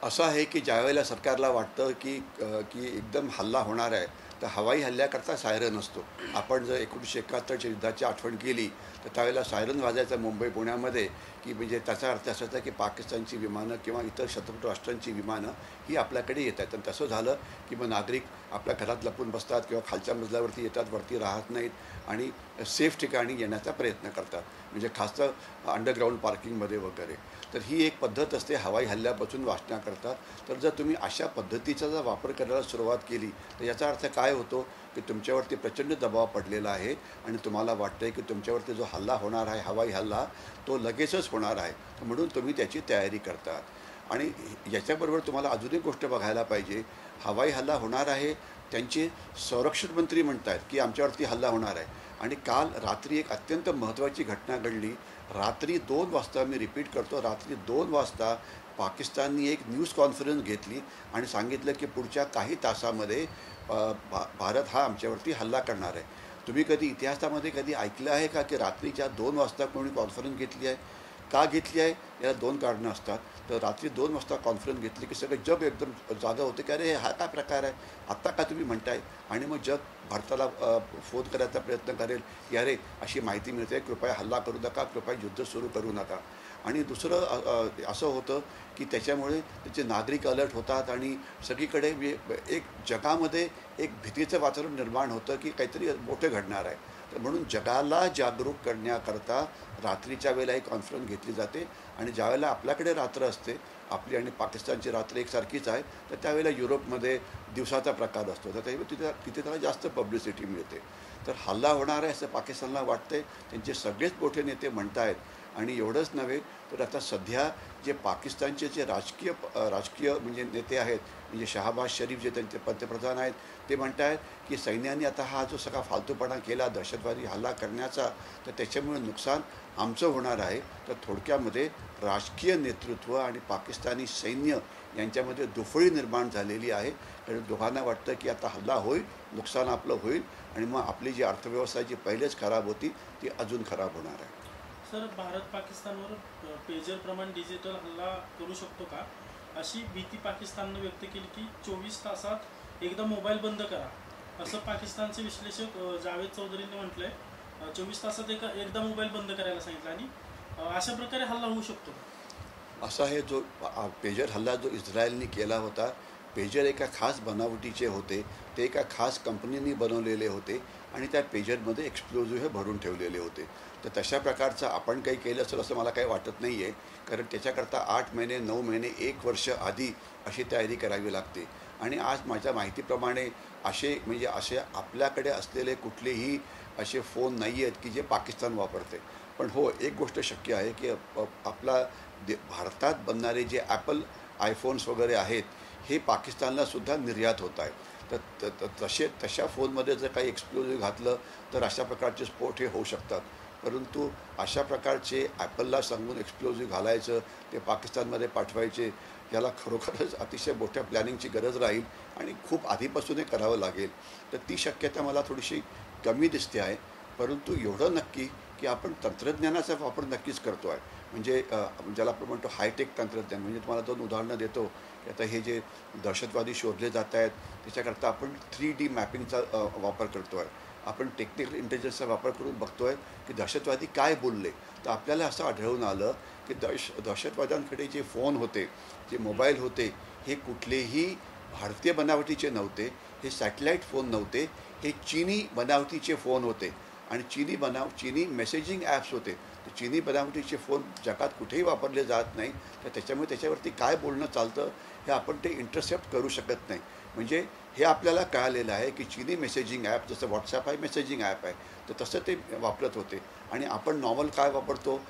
असं आहे की ज्यावेळेला सरकारला वाटतं की एकदम हल्ला होणार आहे, तर हवाई हल्ल्याकरता सायरन असतो. आपण जर 1971च्या युद्धाची आठवण केली तर त्यावेळेला सायरन वाजायचं मुंबई पुण्यामध्ये, की म्हणजे त्याचा अर्थ असा होता की पाकिस्तानची विमानं किंवा इतर शत्रू राष्ट्रांची विमानं ही आपल्याकडे येत आहेत. आणि तसं झालं की मग नागरिक आपल्या घरात लपून बसतात किंवा खालच्या मजल्यावरती येतात, वरती राहत नाहीत आणि सेफ ठिकाणी येण्याचा प्रयत्न करतात, म्हणजे खासकर अंडरग्राऊंड पार्किंगमध्ये वगैरे. तर ही एक पद्धत असते हवाई हल्ल्यापासून वाचण्याकरता. तर जर तुम्ही अशा पद्धतीचा जर वापर करायला सुरुवात केली तर याचा अर्थ काय होतो की तुमच्यावरती प्रचंड दबाव पडलेला आहे आणि तुम्हाला वाटतं आहे की तुमच्यावरती जो हल्ला होणार आहे, हवाई हल्ला, तो लगेचच होणार आहे. म्हणून तुम्ही त्याची तयारी करतात. आणि याच्याबरोबर तुम्हाला अजून एक गोष्ट बघायला पाहिजे. हवाई हल्ला होणार आहे, त्यांचे संरक्षण मंत्री म्हणत आहेत की आमच्यावरती हल्ला होणार आहे. आणि काल रात्री एक अत्यंत महत्त्वाची घटना घडली. रात्री 2 वाजता, मी रिपीट करतो, रात्री 2 वाजता पाकिस्ताननी एक न्यूज कॉन्फरन्स घेतली आणि सांगितलं की पुढच्या काही तासामध्ये भारत हा आमच्यावरती हल्ला करणार आहे. तुम्ही कधी इतिहासामध्ये कधी ऐकलं आहे का की रात्रीच्या 2 वाजता कोणी कॉन्फरन्स घेतली आहे? का घेतली आहे? याला 2 कारणं असतात. तर रात्री 2 वाजता कॉन्फरन्स घेतली की सगळे जग एकदम जागा होते की अरे हा काय प्रकार आहे, आत्ता का तुम्ही म्हणताय? आणि मग जग भारताला फोन करायचा प्रयत्न करेल की अरे अशी माहिती मिळते, कृपया हल्ला करू नका, कृपया युद्ध सुरू करू नका. आणि दुसरं असं होतं की त्याच्यामुळे त्याचे नागरिक अलर्ट होतात आणि सगळीकडे एक जगामध्ये एक भीतीचं वातावरण निर्माण होतं की काहीतरी मोठं घडणार आहे. तर म्हणून जगाला जागरूक करण्याकरता रात्रीच्या वेळेला ही कॉन्फरन्स घेतली जाते. आणि ज्यावेळेला आपल्याकडे रात्र असते, आपली आणि पाकिस्तानची रात्र एकसारखीच आहे, तर त्यावेळेला युरोपमध्ये दिवसाचा प्रकार असतो, तर तिथे त्याला जास्त पब्लिसिटी मिळते. तर हल्ला होणार आहे असं पाकिस्तानला वाटते, त्यांचे सगळेच मोठे नेते म्हणत आहेत. आणि एवढंच नव्हे तर आता सध्या जे पाकिस्तानचे जे राजकीय म्हणजे नेते आहेत, म्हणजे शहाबाज शरीफ जे त्यांचे पंतप्रधान आहेत, ते म्हणत आहेत की सैन्याने आता हा जो सगळा फालतूपणा केला दहशतवादी हल्ला करण्याचा, तर त्याच्यामुळे नुकसान आमचं होणार आहे. तर थोडक्यामध्ये राजकीय नेतृत्व आणि पाकिस्तानी सैन्य यांच्यामध्ये दुफळी निर्माण झालेली आहे. कारण दोघांना वाटतं की आता हल्ला होईल, नुकसान आपलं होईल आणि मग आपली जी अर्थव्यवस्था जी पहिलेच खराब होती ती अजून खराब होणार आहे. सर, भारत पाकिस्तानवर पेजर प्रमाण डिजिटल हल्ला करू शकतो का, अशी भीती पाकिस्ताननं व्यक्त केली की 24 तासात एकदा मोबाईल बंद करा, असं पाकिस्तानचे विश्लेषक जावेद चौधरींनी म्हटलंय. 24 तासात एकदा मोबाईल बंद करायला सांगितलं आणि अशा प्रकारे हल्ला होऊ शकतो. असा आहे जो पेजर हल्ला जो इस्रायलने केला होता, पेजर एका खास बनावटीचे होते, ते एका खास कंपनीने बनवलेले होते आणि त्या पेजरमध्ये एक्सप्लोजिव्ह हे भरून ठेवलेले होते. तर तशा प्रकारचं आपण काही केलं असेल असं मला काही वाटत नाही आहे. कारण त्याच्याकरता 8 महिने, 9 महिने, 1 वर्ष आधी अशी तयारी करावी लागते. आणि आज माझ्या माहितीप्रमाणे असे आपल्याकडे असलेले कुठलेही असे फोन नाही आहेत की जे पाकिस्तान वापरते. पण हो, एक गोष्ट शक्य आहे की आपला भारतात बनणारे जे ॲपल आयफोन्स वगैरे आहेत, हे पाकिस्तानलासुद्धा निर्यात होत आहे. तशा फोनमध्ये जर काही एक्सप्लोजिव्ह घातलं तर अशा प्रकारचे स्फोट हे होऊ शकतात. परंतु अशा प्रकारचे ॲपलला सांगून एक्सप्लोजिव्ह घालायचं, ते पाकिस्तानमध्ये पाठवायचे, याला खरोखरच अतिशय मोठ्या प्लॅनिंगची गरज राहील आणि खूप आधीपासून हे करावं लागेल. तर ती शक्यता मला थोडीशी कमी दिसते आहे. परंतु एवढं नक्की की आपण तंत्रज्ञानाचा वापर नक्कीच करतो आहे. म्हणजे ज्याला आपण म्हणतो हायटेक तंत्रज्ञान. म्हणजे तुम्हाला 2 उदाहरणं देतो की आता हे जे दहशतवादी शोधले जात आहेत, त्याच्याकरता आपण 3D मॅपिंगचा वापर करतो आहे. आपण टेक्निकल इंटेलिजन्सचा वापर करून बघतो आहे की दहशतवादी काय बोलले. तर आपल्याला असं आढळून आलं की दहशतवाद्यांकडे जे फोन होते, जे मोबाईल होते, हे कुठलेही भारतीय बनावटीचे नव्हते, हे सॅटेलाईट फोन नव्हते, हे चीनी बनावटीचे फोन होते. आणि चीनी मेसेजिंग ॲप्स होते. तर चीनी बनावटीचे फोन जगात कुठेही वापरले जात नाही. तर त्याच्यामुळे त्याच्यावरती काय बोलणं चालतं हे आपण ते इंटरसेप्ट करू शकत नाही. म्हणजे हे आपल्याला कळालेलं आहे की चीनी मेसेजिंग ॲप, जसं व्हॉट्सॲप आहे मेसेजिंग ॲप आहे, तर तसं ते वापरत होते. आणि आपण नॉर्मल काय वापरतो,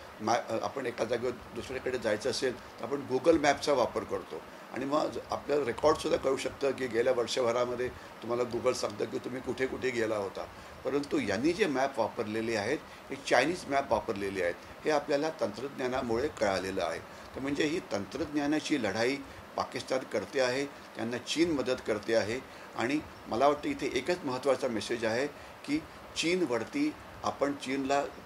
आपण एका जागेवर दुसरीकडे जायचं असेल तर आपण गुगल मॅपचा वापर करतो. आणि मग आपल्याला रेकॉर्डसुद्धा कळू शकतं की गेल्या वर्षभरामध्ये तुम्हाला गुगल सांगतं की तुम्ही कुठे कुठे गेला होता. परंतु यांनी जे मॅप वापरलेले आहेत हे चायनीज मॅप वापरलेले आहेत, हे आपल्याला तंत्रज्ञानामुळे कळालेलं आहे. तर म्हणजे ही तंत्रज्ञानाची लढाई पाकिस्तान करते आहे, त्यांना चीन मदत करते आहे. आणि मला वाटतं इथे एकच महत्त्वाचा मेसेज आहे की चीनवरती आपण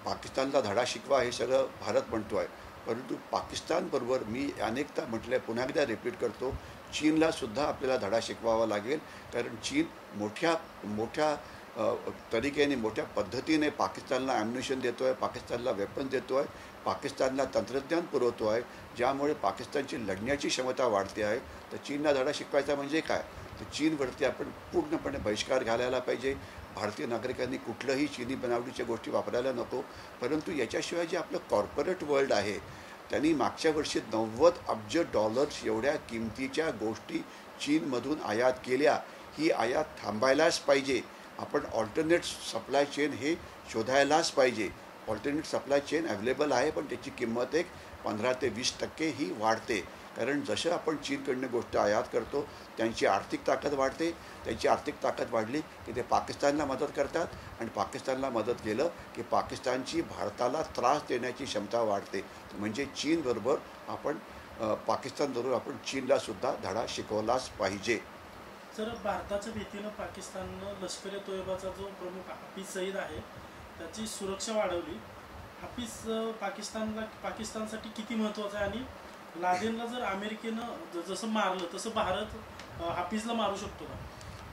पाकिस्तानला धडा शिकवा हे सगळं भारत म्हणतो आहे. परंतु पाकिस्तानबरोबर मी अनेकदा म्हटलं, पुन्हा एकदा रिपीट करतो, चीनलासुद्धा आपल्याला धडा शिकवावा लागेल. कारण चीन मोठ्या मोठ्या तरीकेने, मोठ्या पद्धतीने पाकिस्तानला ॲम्युनिशन देतो आहे, पाकिस्तानला वेपन देतो आहे, पाकिस्तानला तंत्रज्ञान पुरवतो आहे, ज्यामुळे पाकिस्तानची लढण्याची क्षमता वाढते आहे. तर चीनला धडा शिकवायचा म्हणजे काय, तर चीनवरती आपण पूर्णपणे बहिष्कार घालायला पाहिजे. भारतीय नागरिकांनी कुठलंही चीनी बनावटीच्या गोष्टी वापरायला नको. परंतु याच्याशिवाय जे आपलं कॉर्पोरेट वर्ल्ड आहे, त्यांनी मागच्या वर्षी $90 अब्ज एवढ्या किमतीच्या गोष्टी चीनमधून आयात केल्या. ही आयात थांबायलाच पाहिजे. आपण ऑल्टरनेट सप्लाय चेन हे शोधायलाच पाहिजे. ऑल्टरनेट सप्लाय चेन अवेलेबल आहे, पण त्याची किंमत एक 15 ते 20% ही वाढते. कारण जसं आपण चीनकडनं गोष्ट आयात करतो, त्यांची आर्थिक ताकद वाढते. त्यांची आर्थिक ताकद वाढली की ते पाकिस्तानला मदत करतात, आणि पाकिस्तानला मदत केलं की पाकिस्तानची भारताला त्रास देण्याची क्षमता वाढते. म्हणजे चीनबरोबर आपण पाकिस्तानबरोबर आपण चीनलासुद्धा धडा शिकवलाच पाहिजे. जर भारताच्या भीतीनं पाकिस्ताननं लष्कर ए तोयबाचा जो प्रमुख हाफिज सईद आहे त्याची सुरक्षा वाढवली. हाफिज पाकिस्तानसाठी किती महत्त्वाचं आहे, आणि लादेनला जर अमेरिकेनं जसं मारलं तसं भारत हाफिजला मारू शकतो का?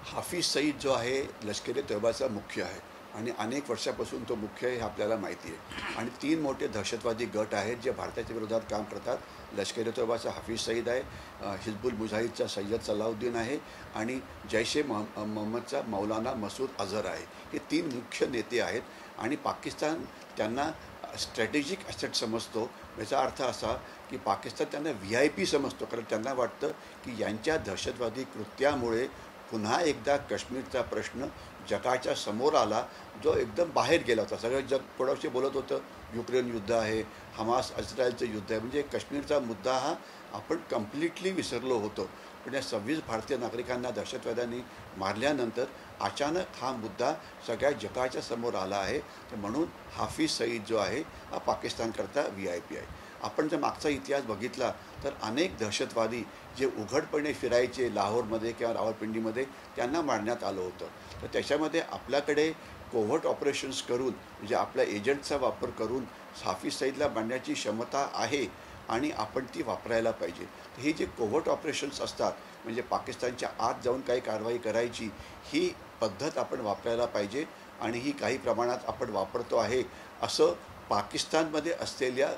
हाफिज सईद जो आहे लष्कर ए तोयबाचा मुख्य आहे, आणि अनेक वर्षापासून तो मुख्य आहे हे आपल्याला माहिती आहे. आणि 3 मोठे दहशतवादी गट आहेत जे भारताच्या विरोधात काम करतात. लष्कर ए तोयबाचा हाफिज सईद आहे, हिजबुल मुजाहिदचा सय्यद सलाउद्दीन आहे, आणि जैश ए मोहम्मदचा मौलाना मसूद अझहर आहे. हे 3 मुख्य नेते आहेत, आणि पाकिस्तान त्यांना स्ट्रॅटेजिक ॲसेट समजतो. याचा अर्थ असा की पाकिस्तान त्यांना VIP समजतो. कारण त्यांना वाटतं की यांच्या दहशतवादी कृत्यामुळे पुन्हा एकदा काश्मीरचा प्रश्न जगाच्या समोर आला, जो एकदम बाहेर गेला होता. सगळं जग कोणाशी बोलत होतं, युक्रेन युद्ध आहे, हमास इस्रायलचं युद्ध आहे, म्हणजे काश्मीरचा मुद्दा हा आपण कम्प्लिटली विसरलो होतो. पण या 26 भारतीय नागरिकांना दहशतवाद्यांनी मारल्यानंतर अचानक हा मुद्दा सगळ्या जगाच्या समोर आला आहे. तर म्हणून हाफिज सईद जो आहे हा पाकिस्तानकरता VIP आहे. आपण जर मागचा इतिहास बघितला तर अनेक दहशतवादी जे उघडपणे फिरायचे लाहोरमध्ये किंवा रावळपिंडीमध्ये, त्यांना मारण्यात आलं होतं. तर त्याच्यामध्ये आपल्याकडे कोव्हर्ट ऑपरेशन्स करून, म्हणजे आपल्या एजंटचा वापर करून हाफिज सईदला मारण्याची क्षमता आहे, आणि आपण ती वापरायला पाहिजे. तर हे जे कोव्हर्ट ऑपरेशन्स असतात, म्हणजे पाकिस्तानच्या आत जाऊन काही कारवाई करायची, ही पद्धत आपण वापरायला पाहिजे. आणि ही काही प्रमाणात आपण वापरतो आहे असं पाकिस्तानमध्ये असलेल्या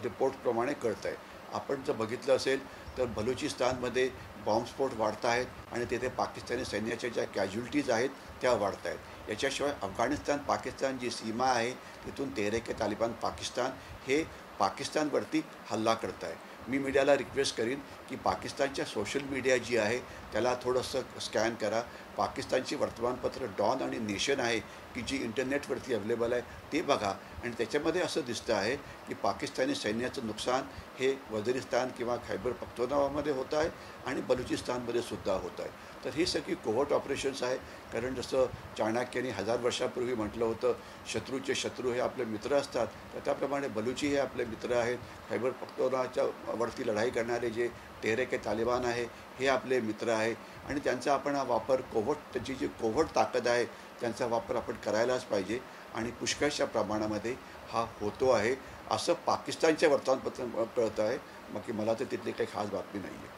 रिपोर्टप्रमाणे कळतं आहे. आपण जर बघितलं असेल तर बलुचिस्तानमध्ये बॉम्बस्फोट वाढत आहेत, आणि तेथे पाकिस्तानी सैन्याच्या ज्या कॅज्युलिटीज आहेत त्या वाढत आहेत. याच्याशिवाय अफगाणिस्तान पाकिस्तान जी सीमा आहे, तिथून तेहरीक-ए-तालिबान पाकिस्तान हे पाकिस्तानवरती हल्ला करत आहे. मी मीडियाला रिक्वेस्ट करीन की पाकिस्तानच्या सोशल मीडिया जी आहे त्याला थोडंसं स्कॅन करा. पाकिस्तानची वर्तमानपत्र डॉन आणि नेशन आहे की जी इंटरनेटवरती अवेलेबल आहे, ते बघा. आणि त्याच्यामध्ये असं दिसतं आहे की पाकिस्तानी सैन्याचं नुकसान हे वझिरिस्तान किंवा खैबर पख्तूनख्वामध्ये होतं आहे, आणि बलुचिस्तानमध्ये सुद्धा होत आहे. तर ही सगळी कोव्हर्ट ऑपरेशन्स आहे. कारण जसं चाणक्यांनी 1000 वर्षापूर्वी म्हटलं होतं, शत्रूचे शत्रू हे आपले मित्र असतात, तर त्याप्रमाणे बलुची हे आपले मित्र आहेत. खैबर पख्तूनख्वाच्या वरती लढाई करणारे जे तेहरीक-ए-तालिबान आहे हे आपले मित्र आहे. आणि त्यांचा आपण हा वापर त्यांची जी कोव्हर्ट ताकद आहे त्यांचा वापर आपण करायलाच पाहिजे. आणि पुष्कळशा प्रमाणामध्ये हा होतो आहे असं पाकिस्तानच्या वर्तमानपत्र कळतं आहे. मग की मला तर तिथली काही खास बातमी नाही आहे.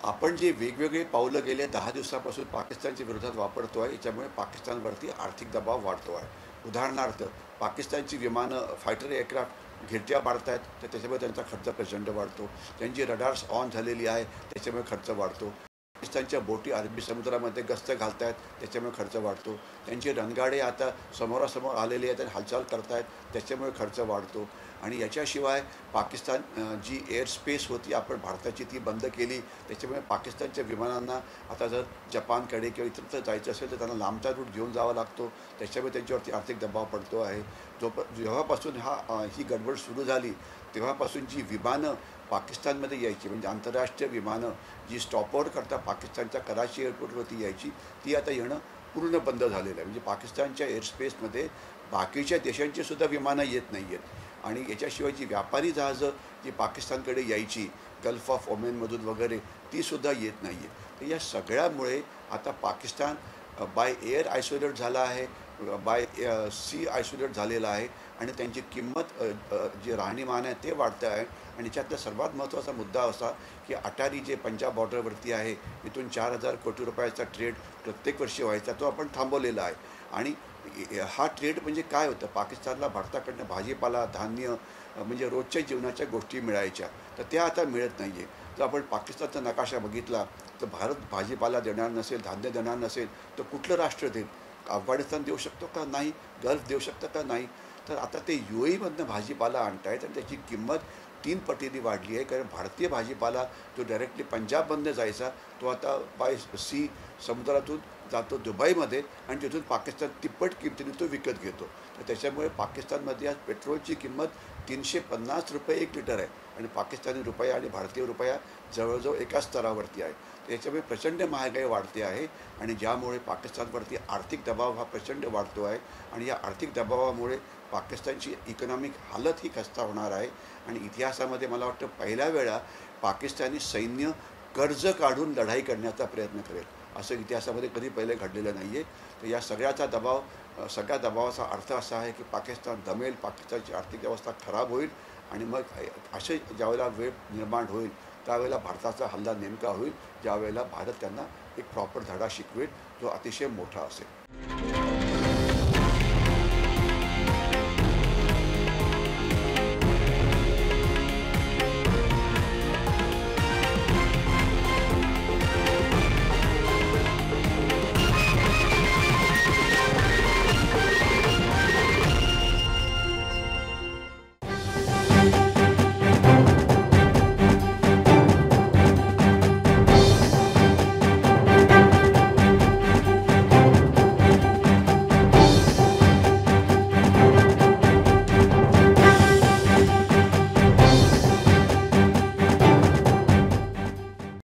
आपण जे वेगवेगळे पावलं गेले 10 दिवसापासून पाकिस्तानच्या विरोधात वापरतो आहे, याच्यामुळे पाकिस्तानवरती आर्थिक दबाव वाढतो आहे. उदाहरणार्थ, पाकिस्तानची विमानं, फायटर एअरक्राफ्ट गिरट्या मारत आहेत, तर त्याच्यामुळे त्यांचा खर्च प्रचंड वाढतो. त्यांची रडार्स ऑन झालेली आहे, त्याच्यामुळे खर्च वाढतो. पाकिस्तानच्या बोटी अरबी समुद्रामध्ये गस्त घालत आहेत, त्याच्यामुळे खर्च वाढतो. त्यांचे रणगाडे आता समोरासमोर आलेले आहेत आणि हालचाल करत आहेत, त्याच्यामुळे खर्च वाढतो. आणि याच्याशिवाय पाकिस्तान जी एअर स्पेस होती आपण भारताची ती बंद केली, त्याच्यामुळे पाकिस्तानच्या विमानांना आता जर जपानकडे किंवा इतरत्र जायचं असेल तर त्यांना लांबचा रूट घेऊन जावा लागतो. त्याच्यामुळे त्यांच्यावरती आर्थिक दबाव पडतो आहे. जेव्हापासून ही गडबड सुरू झाली तेव्हापासून जी विमानं पाकिस्तानमध्ये यायची, म्हणजे आंतरराष्ट्रीय विमानं जी स्टॉपआउट करता पाकिस्तानच्या कराची एअरपोर्टवरती यायची, ती आता येणं पूर्ण बंद झालेलं आहे. म्हणजे पाकिस्तानच्या एअरस्पेसमध्ये बाकीच्या देशांचीसुद्धा विमानं येत नाही आहेत. आणि याच्याशिवाय जी व्यापारी जहाजं जी पाकिस्तानकडे यायची गल्फ ऑफ ओमेनमधून वगैरे, तीसुद्धा येत नाही आहे. तर या सगळ्यामुळे आता पाकिस्तान बाय एअर आयसोलेट झाला आहे, बाय सी आयसोलेट झालेला आहे. आणि त्यांची किंमत जे राहणीमान आहे ते वाढतं आहे. आणि त्यातला सर्वात महत्त्वाचा मुद्दा असा की अटारी जे पंजाब बॉर्डरवरती आहे, इथून 4,000 कोटी रुपयाचा ट्रेड प्रत्येक वर्षी व्हायचा, तो आपण थांबवलेला आहे. आणि हा ट्रेड म्हणजे काय होतं, पाकिस्तानला भारताकडनं भाजीपाला, धान्य म्हणजे रोजच्या जीवनाच्या गोष्टी मिळायच्या, तर त्या आता मिळत नाही आहे. जर आपण पाकिस्तानचा नकाशा बघितला तर भारत भाजीपाला देणार नसेल, धान्य देणार नसेल तर कुठलं राष्ट्र देईल? अफगाणिस्तान देऊ शकतो का? नाही. गल्फ देऊ शकतं का? नाही. तर आता ते UAEमधनं भाजीपाला आणतायत आणि त्याची किंमत 3 पटीने वाढली आहे. कारण भारतीय भाजीपाला जो डायरेक्टली पंजाबमधनं जायचा तो आता बाय सी समुद्रातून जातो दुबईमध्ये आणि तिथून पाकिस्तान तिप्पट किमतीने तो विकत घेतो. तर त्याच्यामुळे पाकिस्तानमध्ये आज पेट्रोलची किंमत 350 रुपये 1 लिटर आहे आणि पाकिस्तानी रुपया आणि भारतीय रुपया जवळजवळ एकाच स्तरावरती आहे. त्याच्यामुळे प्रचंड महागाई वाढते आहे आणि ज्यामुळे पाकिस्तानवरती आर्थिक दबाव हा प्रचंड वाढतो आहे. आणि या आर्थिक दबावामुळे पाकिस्तानची इकॉनॉमिक हालत ही खस्ता होणार आहे. आणि इतिहासामध्ये मला वाटतं पहिल्या वेळा पाकिस्तानी सैन्य कर्ज काढून लढाई करण्याचा प्रयत्न करेल, असं इतिहासामध्ये कधी पहिले घडलेलं नाही आहे. तर या सगळ्याचा दबाव, सगळ्या दबावाचा अर्थ असा आहे की पाकिस्तान दमेल, पाकिस्तानची आर्थिक व्यवस्था खराब होईल आणि मग असे ज्यावेळेला वेळ निर्माण होईल त्यावेळेला भारताचा हल्ला नेमका होईल, ज्यावेळेला भारत त्यांना एक प्रॉपर धडा शिकवेल जो अतिशय मोठा असेल.